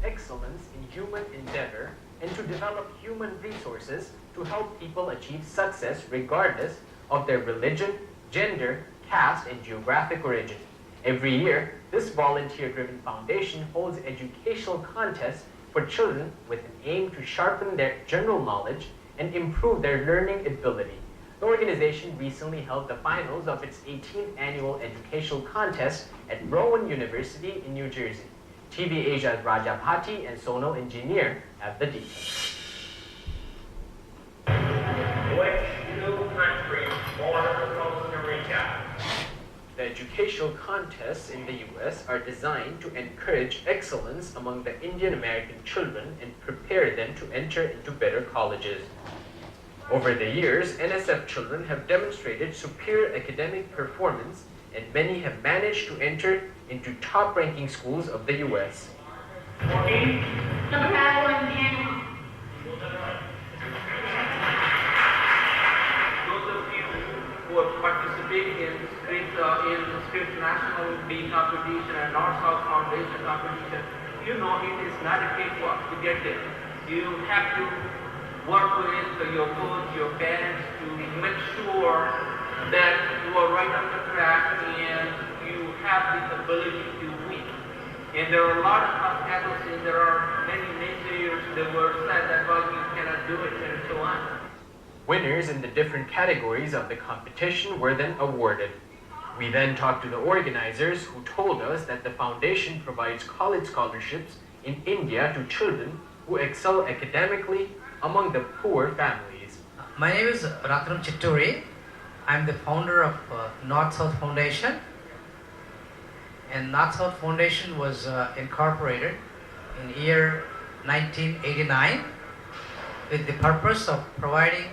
excellence in human endeavor and to develop human resources to help people achieve success regardless of their religion, gender, caste, and geographic origin. Every year, this volunteer-driven foundation holds educational contests for children with an aim to sharpen their general knowledge and improve their learning ability. The organization recently held the finals of its 18th annual educational contest at Rowan University in New Jersey. TV Asia's Raja Bhatti and Sonal Engineer have the details. Which new country or Costa Rica? The educational contests in the US are designed to encourage excellence among the Indian American children and prepare them to enter into better colleges. Over the years, NSF children have demonstrated superior academic performance, and many have managed to enter into top-ranking schools of the US. Those of you who are participating in Script National B competition and North-South Foundation competition, you know it is not a cakewalk to get there. You have to work with your coach, your parents to make sure that you are right on the track and you have the ability to win. And there are a lot of obstacles and there are many naysayers that were said that, well, you cannot do it and so on. Winners in the different categories of the competition were then awarded. We then talked to the organizers who told us that the foundation provides college scholarships in India to children who excel academically among the poor families. My name is Ratnam Chitturi. I'm the founder of North-South Foundation. And North-South Foundation was incorporated in year 1989 with the purpose of providing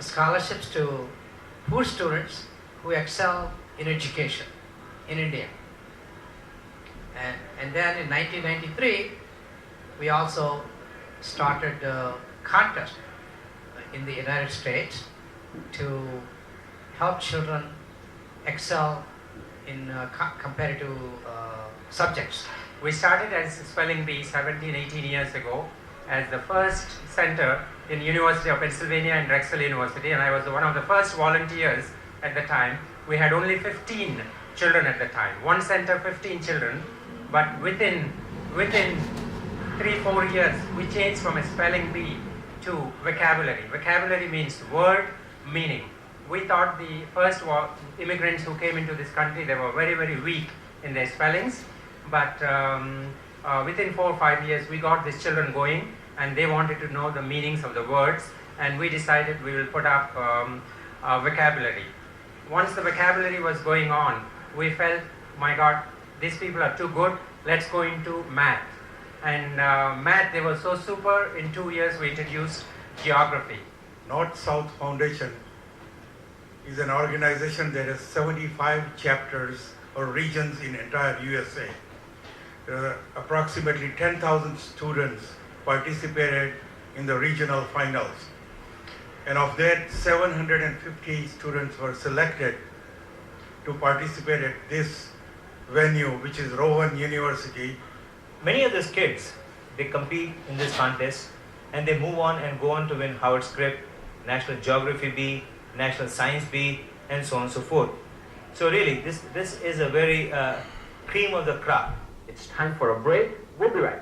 scholarships to poor students who excel in education in India. And then in 1993, we also started a contest in the United States to help children excel in competitive subjects. We started as Spelling Bee 17, 18 years ago as the first center in University of Pennsylvania and Drexel University, and I was one of the first volunteers at the time. We had only 15 children at the time. One center, 15 children, but within 3-4 years, we changed from a spelling bee to vocabulary. Vocabulary means word, meaning. We thought the first immigrants who came into this country, they were very, very weak in their spellings. But within 4 or 5 years, we got these children going, and they wanted to know the meanings of the words, and we decided we will put up vocabulary. Once the vocabulary was going on, we felt, my God, these people are too good, let's go into math. And math, they were so super, in 2 years we introduced geography. North-South Foundation is an organization that has 75 chapters or regions in entire USA. There are approximately 10,000 students participated in the regional finals. And of that, 750 students were selected to participate at this venue, which is Rowan University. Many of these kids, they compete in this contest and they move on and go on to win Howard Script, National Geography B, National Science B, and so on and so forth. So really, this is a very cream of the crop. It's time for a break. We'll be right back.